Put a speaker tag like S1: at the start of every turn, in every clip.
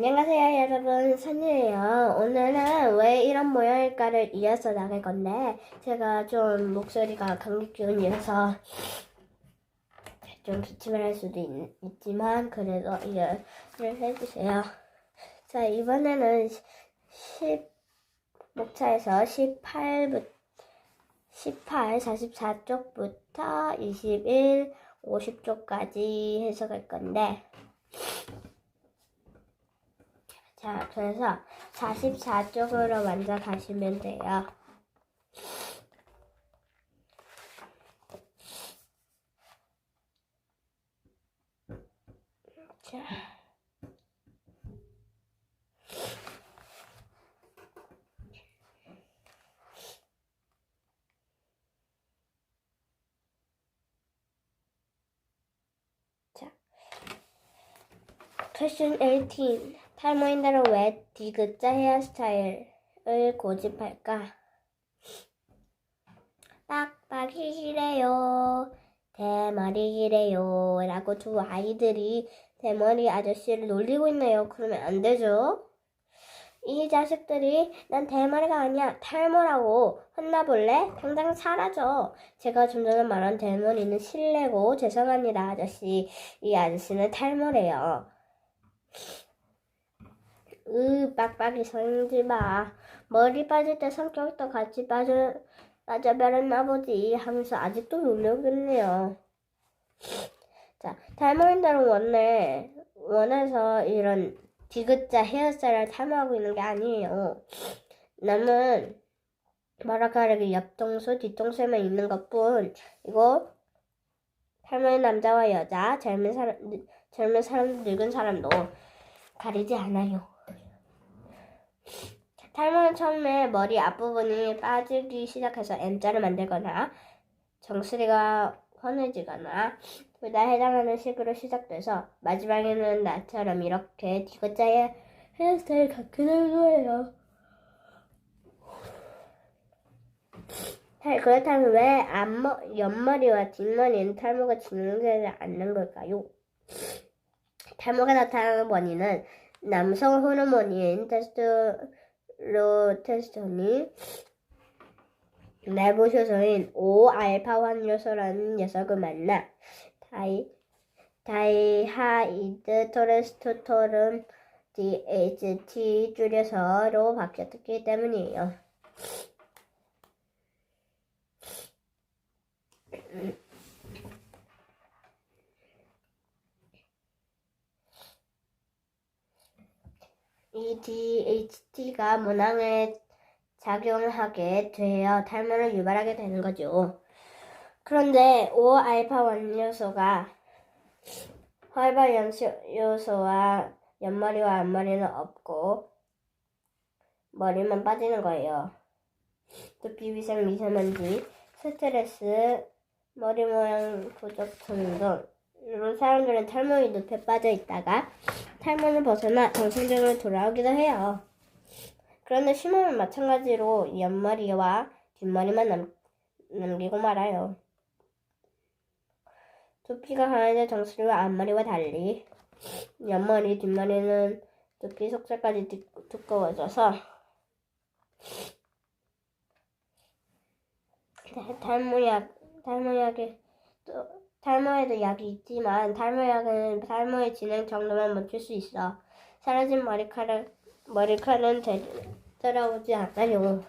S1: 안녕하세요 여러분, 선이에요. 오늘은 왜 이런 모양일까를 이어서 나갈 건데 제가 좀 목소리가 감기 기운이어서 좀 기침을 할 수도 있지만 그래도 이해를 해주세요. 자, 이번에는 목차에서 18, 44쪽부터 21, 50쪽까지 해석할 건데, 자, 그래서 44쪽으로 먼저 가시면 돼요. 자, Question 18. 탈모인들은 왜 디귿자 헤어스타일을 고집할까? 빡빡이래요. 대머리래요. 라고 두 아이들이 대머리 아저씨를 놀리고 있네요. 그러면 안 되죠? 이 자식들이 난 대머리가 아니야 탈모라고 혼나볼래? 당장 사라져. 제가 좀 전에 말한 대머리는 실례고 죄송합니다 아저씨. 이 아저씨는 탈모래요. 빡빡이 성질 봐. 머리 빠질 때 성격도 같이 빠져버렸나 보지 하면서 아직도 놀려겠네요. 자, 탈모인들은 원해서 이런 디귿자 헤어스타일을 탈모하고 있는 게 아니에요. 남은 머리카락이 옆동수, 뒤동수에만 있는 것뿐. 이거 탈모인 남자와 여자, 젊은 사람, 늙은 사람도 가리지 않아요. 탈모는 처음에 머리 앞부분이 빠지기 시작해서 M자를 만들거나 정수리가 환해지거나 둘 다 해당하는 식으로 시작돼서 마지막에는 나처럼 이렇게 디귿자의 헤어스타일을 갖게 되는 거예요. 그렇다면 왜 옆머리와 뒷머리는 탈모가 진행되지 않는 걸까요? 탈모가 나타나는 원인은 남성 호르몬인 테스토스테론이 내부 효소인 5알파1 요소라는 녀석을 만나 다이하이드 토레스테론 DHT 줄여서로 바뀌었기 때문이에요. 이 DHT가 모낭에 작용하게 되어 탈모를 유발하게 되는 거죠. 그런데 5알파1 요소가 활발 요소와 옆머리와 앞머리는 없고 머리만 빠지는 거예요. 두피 위생, 미세먼지, 스트레스, 머리 모양 부족 등등 이런 사람들은 탈모의 늪에 빠져 있다가 탈모는 벗어나 정상적으로 돌아오기도 해요. 그런데 심하면 마찬가지로 옆머리와 뒷머리만 남기고 말아요. 두피가 강해져 정수리와 앞머리와 달리 옆머리, 뒷머리는 두피 속살까지 두꺼워져서 탈모에도 약이 있지만 탈모약은 탈모의 진행 정도만 멈출 수 있어. 사라진 머리카락은 되돌아오지 않아요.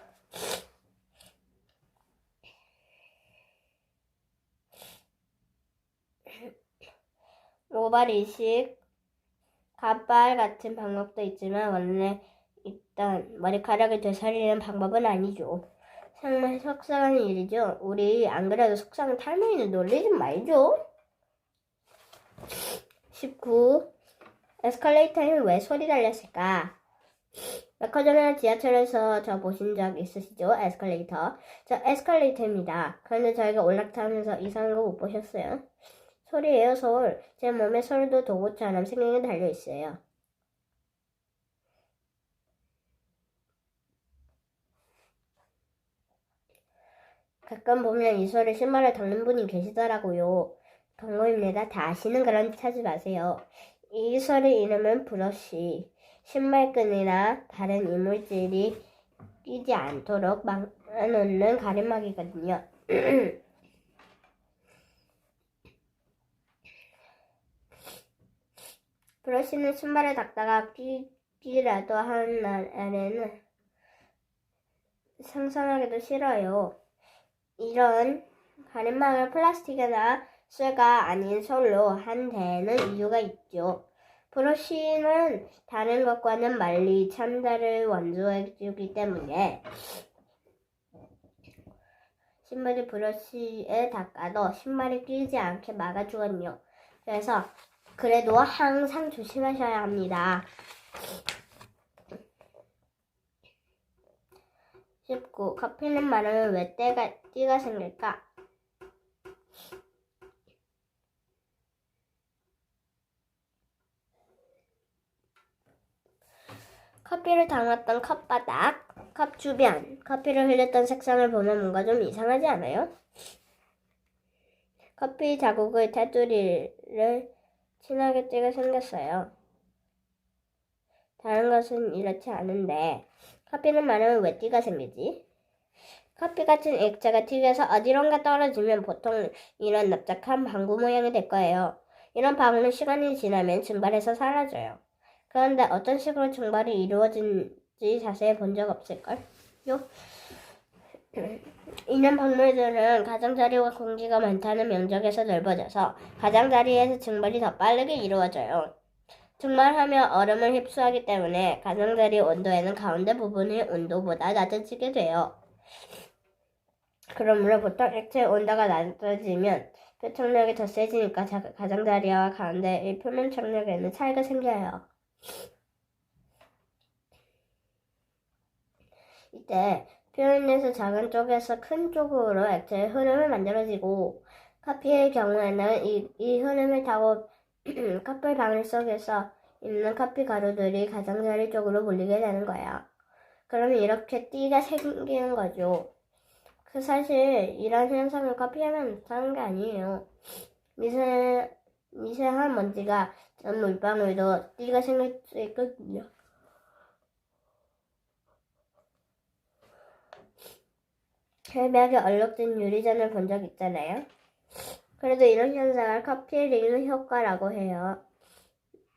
S1: 모발 이식, 갓발 같은 방법도 있지만 원래 있던 머리카락을 되살리는 방법은 아니죠. 정말 속상한 일이죠. 우리 안 그래도 속상한 탈모인을 놀리지 말죠. 19. 에스컬레이터에는 왜 소리 달렸을까? 며칠 전에 지하철에서 저 보신 적 있으시죠? 에스컬레이터. 저 에스컬레이터입니다. 그런데 저희가 올라타면서 이상한 거 못 보셨어요? 소리예요, 소울. 제 몸에 소울도 도구처럼 생긴 게 달려있어요. 가끔 보면 이 소리 신발을 닦는 분이 계시더라고요. 경고입니다. 다 아시는 그런 짓 하지 마세요. 이 소리 이름은 브러쉬. 신발끈이나 다른 이물질이 끼지 않도록 막아놓는 가림막이거든요. 브러쉬는 신발을 닦다가 끼기라도 하는 날에는 상상하기도 싫어요. 이런 가림막을 플라스틱이나 쇠가 아닌 솔로 한 데에는 이유가 있죠. 브러쉬는 다른 것과는 말리 참다를 완주해주기 때문에 신발이 브러쉬에 닦아도 신발이 끼지 않게 막아주거든요. 그래도 항상 조심하셔야 합니다. 19. 커피는 마르면 왜 띠가 생길까? 커피를 담았던 컵바닥, 컵 주변, 커피를 흘렸던 색상을 보면 뭔가 좀 이상하지 않아요? 커피 자국의 테두리를 진하게 띠가 생겼어요. 다른 것은 이렇지 않은데 커피는 마르면 왜 띠가 생기지? 커피 같은 액체가 튀겨서 어디론가 떨어지면 보통 이런 납작한 방구 모양이 될 거예요. 이런 방구는 시간이 지나면 증발해서 사라져요. 그런데 어떤 식으로 증발이 이루어진지 자세히 본 적 없을걸요? 이런 방물들은 가장자리와 공기가 많다는 면적에서 넓어져서 가장자리에서 증발이 더 빠르게 이루어져요. 증발하면 얼음을 흡수하기 때문에 가장자리 온도에는 가운데 부분이 온도보다 낮아지게 돼요. 그러므로 보통 액체의 온도가 낮아지면 표창력이 더 세지니까 가장자리와 가운데의 표면 장력에는 차이가 생겨요. 이때 표면에서 작은 쪽에서 큰 쪽으로 액체의 흐름을 만들어지고 커피의 경우에는 이 흐름을 타고 커피 방울 속에서 있는 커피 가루들이 가장자리 쪽으로 몰리게 되는 거예요. 그러면 이렇게 띠가 생기는 거죠. 사실 이런 현상은 커피에만 나타나는 게 아니에요. 미세한 먼지가 전 물방울도 띠가 생길 수 있거든요. 결벽에 얼룩진 유리잔을 본 적 있잖아요. 그래도 이런 현상을 커피 링 효과라고 해요.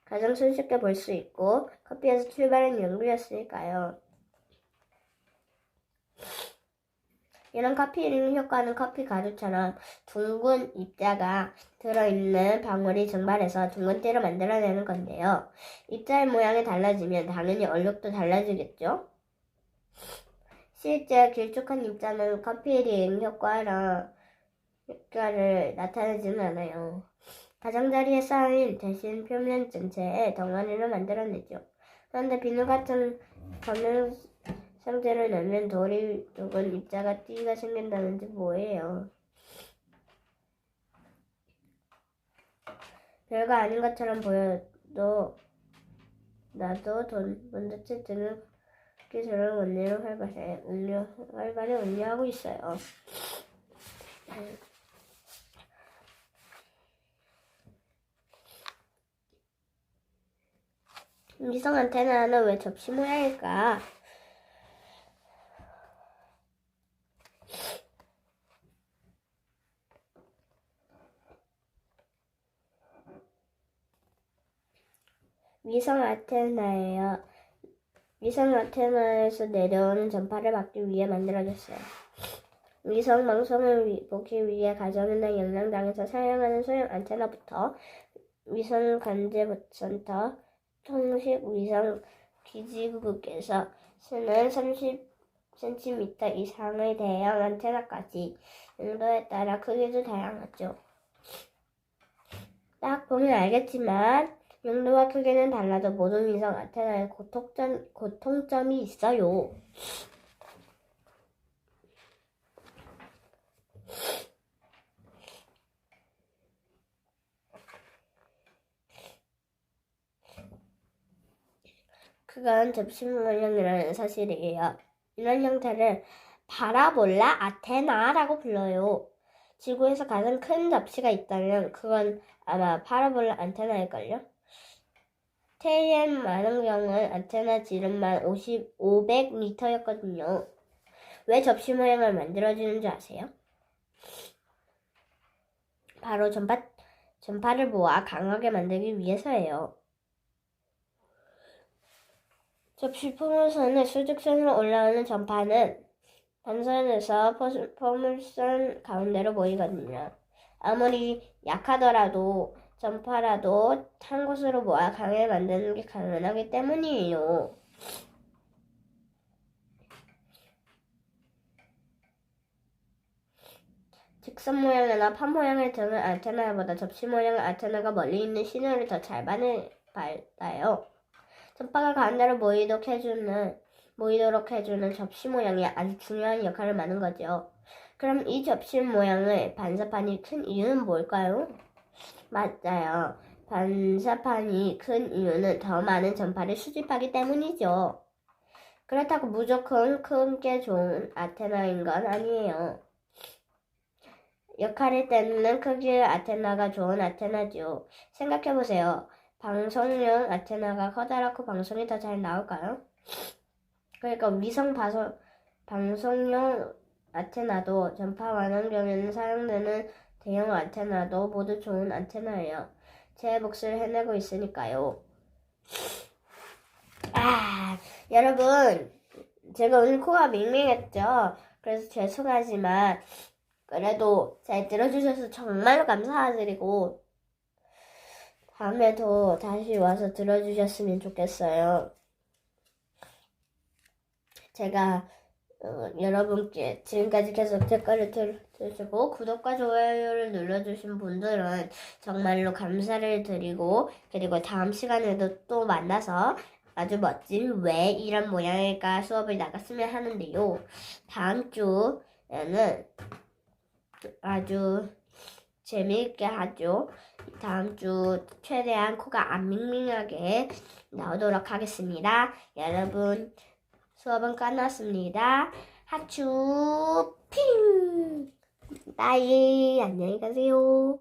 S1: 가장 손쉽게 볼 수 있고 커피에서 출발한 연구였으니까요. 이런 커피 링 효과는 커피 가루처럼 둥근 입자가 들어있는 방울이 증발해서 둥근 띠를 만들어내는 건데요. 입자의 모양이 달라지면 당연히 얼룩도 달라지겠죠? 실제 길쭉한 입자는 커피 링 효과를 나타내지는 않아요. 가장자리에 쌓인 대신 표면 전체에 덩어리를 만들어내죠. 그런데 비누 같은 검은 상자를 넣으면 돌이 둥근 입자가 띠가 생긴다는지 뭐예요? 별거 아닌 것처럼 보여도 나도 먼저째 드는 기술을 원리로 활발히 운영하고 있어요. 위성 안테나는 왜 접시 모양일까? 위성 안테나예요. 위성 안테나에서 내려오는 전파를 막기 위해 만들어졌어요. 위성 방송을 보기 위해 가정이나 영양장에서 사용하는 소형 안테나부터 위성 관제센터, 통식 위성 기지국에서 쓰는 30cm 이상의 대형 안테나까지 용도에 따라 크기도 다양하죠. 딱 보면 알겠지만 용도와 크기는 달라도 모든 위성 안테나에 공통점이 있어요. 그건 접시 모양이라는 사실이에요. 이런 형태를 파라볼라 아테나라고 불러요. 지구에서 가장 큰 접시가 있다면 그건 아마 파라볼라 안테나일걸요? TM 많은 경우는 안테나 지름만 500m였거든요. 왜 접시 모양을 만들어주는 줄 아세요? 바로 전파를 모아 강하게 만들기 위해서예요. 접시 포물선의 수직선으로 올라오는 전파는 단선에서 포물선 가운데로 모이거든요. 아무리 약하더라도 전파라도 한 곳으로 모아 강하게 만드는 게 가능하기 때문이에요. 직선 모양이나 판 모양을 드는 안테나보다 접시 모양의 안테나가 멀리 있는 신호를 더 잘 받아요. 전파가 가운데로 모이도록 해주는 접시 모양이 아주 중요한 역할을 하는 거죠. 그럼 이 접시 모양의 반사판이 큰 이유는 뭘까요? 맞아요. 반사판이 큰 이유는 더 많은 전파를 수집하기 때문이죠. 그렇다고 무조건 큰 게 좋은 안테나인 건 아니에요. 역할을 때리는 크기의 안테나가 좋은 안테나죠. 생각해보세요. 방송용 안테나가 커다랗고 방송이 더 잘 나올까요? 그러니까 위성 방송용 안테나도 전파 완화 경우에는 사용되는 대형 안테나도 모두 좋은 안테나예요. 제 몫을 해내고 있으니까요. 여러분, 제가 오늘 코가 밍밍했죠? 그래서 죄송하지만 그래도 잘 들어주셔서 정말로 감사드리고 다음에도 다시 와서 들어주셨으면 좋겠어요. 제가 여러분께 지금까지 계속 댓글을 들으시고 구독과 좋아요를 눌러주신 분들은 정말로 감사를 드리고, 그리고 다음 시간에도 또 만나서 아주 멋진 왜 이런 모양일까 수업을 나갔으면 하는데요. 다음 주에는 아주 재미있게 하죠. 다음 주 최대한 코가 안 밍밍하게 나오도록 하겠습니다. 여러분, 수업은 끝났습니다. 하츄 핑! 바이, 안녕히 가세요.